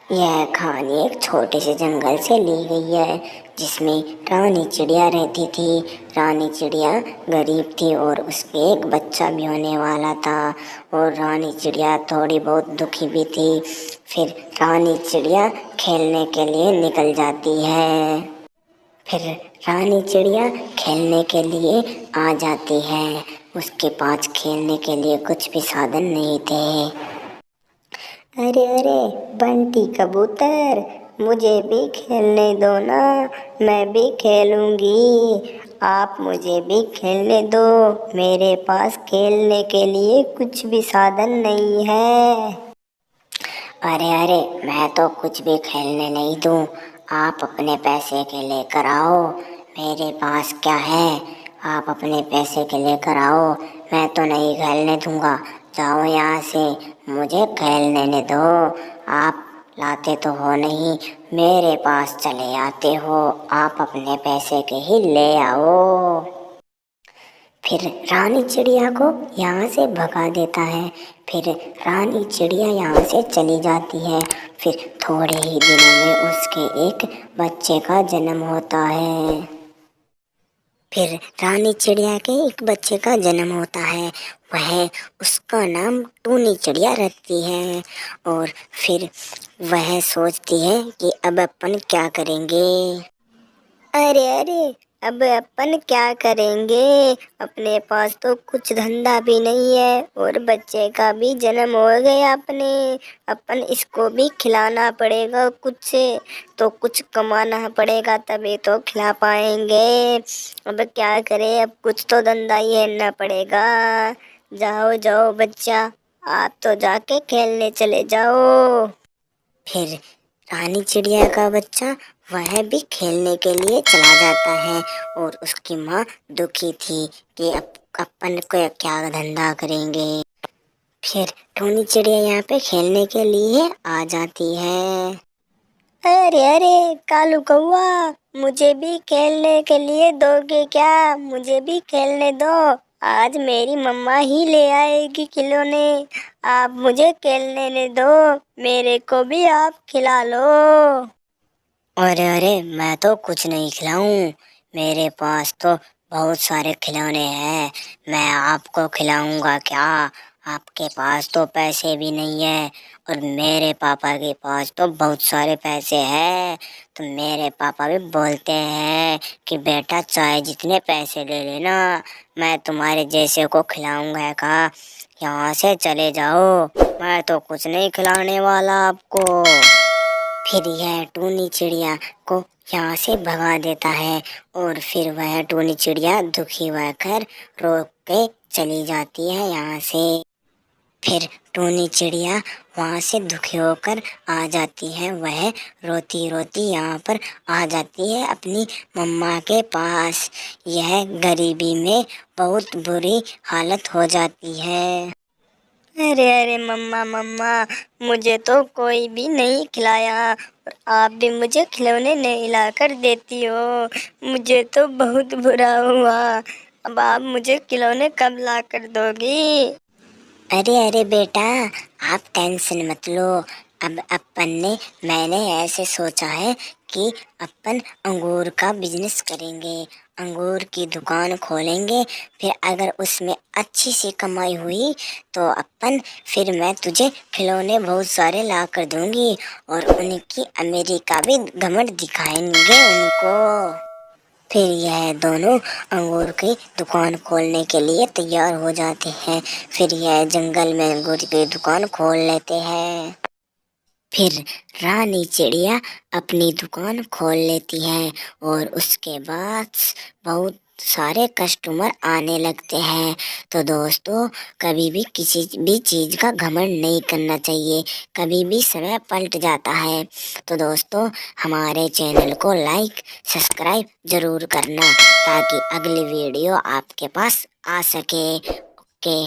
यह कहानी एक छोटे से जंगल से ली गई है जिसमें रानी चिड़िया रहती थी। रानी चिड़िया गरीब थी और उसके एक बच्चा भी होने वाला था और रानी चिड़िया थोड़ी बहुत दुखी भी थी। फिर रानी चिड़िया खेलने के लिए निकल जाती है। फिर रानी चिड़िया खेलने के लिए आ जाती है। उसके पास खेलने के लिए कुछ भी साधन नहीं थे। अरे अरे बंटी कबूतर, मुझे भी खेलने दो ना, मैं भी खेलूंगी। आप मुझे भी खेलने दो, मेरे पास खेलने के लिए कुछ भी साधन नहीं है। अरे अरे मैं तो कुछ भी खेलने नहीं दूँ, आप अपने पैसे के लेकर आओ। मेरे पास क्या है, आप अपने पैसे के लेकर आओ, मैं तो नहीं खेलने दूंगा। जाओ यहाँ से, मुझे खेलने दो। आप लाते तो हो नहीं, मेरे पास चले आते हो, आप अपने पैसे के ही ले आओ। फिर रानी चिड़िया को यहाँ से भगा देता है। फिर रानी चिड़िया यहाँ से चली जाती है। फिर थोड़े ही दिनों में उसके एक बच्चे का जन्म होता है। फिर रानी चिड़िया के एक बच्चे का जन्म होता है। वह उसका नाम टूनी चिड़िया रखती है और फिर वह सोचती है कि अब अपन क्या करेंगे। अरे अरे अब अपन क्या करेंगे, अपने पास तो कुछ धंधा भी नहीं है और बच्चे का भी जन्म हो गया अपने। अपन इसको भी खिलाना पड़ेगा, कुछ तो कुछ कमाना पड़ेगा तभी तो खिला पाएंगे। अब क्या करें, अब कुछ तो धंधा ही करना पड़ेगा। जाओ जाओ बच्चा, आप तो जाके खेलने चले जाओ। फिर रानी चिड़िया का बच्चा वह भी खेलने के लिए चला जाता है और उसकी माँ दुखी थी कि अब अपन को क्या धंधा करेंगे। फिर टूनी चिड़िया यहाँ पे खेलने के लिए आ जाती है। अरे अरे कालू कौआ, मुझे भी खेलने के लिए दोगे क्या, मुझे भी खेलने दो। आज मेरी मम्मा ही ले आएगी खिलौने, आप मुझे खेलने दो, मेरे को भी आप खिला लो। अरे अरे मैं तो कुछ नहीं खिलाऊं, मेरे पास तो बहुत सारे खिलौने हैं, मैं आपको खिलाऊंगा क्या। आपके पास तो पैसे भी नहीं है और मेरे पापा के पास तो बहुत सारे पैसे हैं। तो मेरे पापा भी बोलते हैं कि बेटा चाहे जितने पैसे ले लेना, मैं तुम्हारे जैसे को खिलाऊंगा का। यहाँ से चले जाओ, मैं तो कुछ नहीं खिलाने वाला आपको। फिर यह टूनी चिड़िया को यहाँ से भगा देता है और फिर वह टूनी चिड़िया दुखी होकर रो के चली जाती है यहाँ से। फिर टूनी चिड़िया वहाँ से दुखी होकर आ जाती है। वह रोती रोती यहाँ पर आ जाती है अपनी मम्मा के पास। यह गरीबी में बहुत बुरी हालत हो जाती है। अरे अरे मम्मा मम्मा, मुझे तो कोई भी नहीं खिलाया और आप भी मुझे खिलौने नहीं ला कर देती हो, मुझे तो बहुत बुरा हुआ। अब आप मुझे खिलौने कब ला कर दोगी। अरे अरे बेटा, आप टेंशन मत लो। अब मैंने ऐसे सोचा है कि अपन अंगूर का बिजनेस करेंगे, अंगूर की दुकान खोलेंगे। फिर अगर उसमें अच्छी सी कमाई हुई तो फिर मैं तुझे खिलौने बहुत सारे ला कर दूंगी और उनकी अमेरिका भी घमंड दिखाएंगे उनको। फिर यह दोनों अंगूर की दुकान खोलने के लिए तैयार हो जाते हैं। फिर यह जंगल में अंगूर की दुकान खोल लेते हैं। फिर रानी चिड़िया अपनी दुकान खोल लेती है और उसके बाद बहुत सारे कस्टमर आने लगते हैं। तो दोस्तों, कभी भी किसी भी चीज़ का घमंड नहीं करना चाहिए, कभी भी समय पलट जाता है। तो दोस्तों, हमारे चैनल को लाइक सब्सक्राइब जरूर करना ताकि अगली वीडियो आपके पास आ सके। ओके।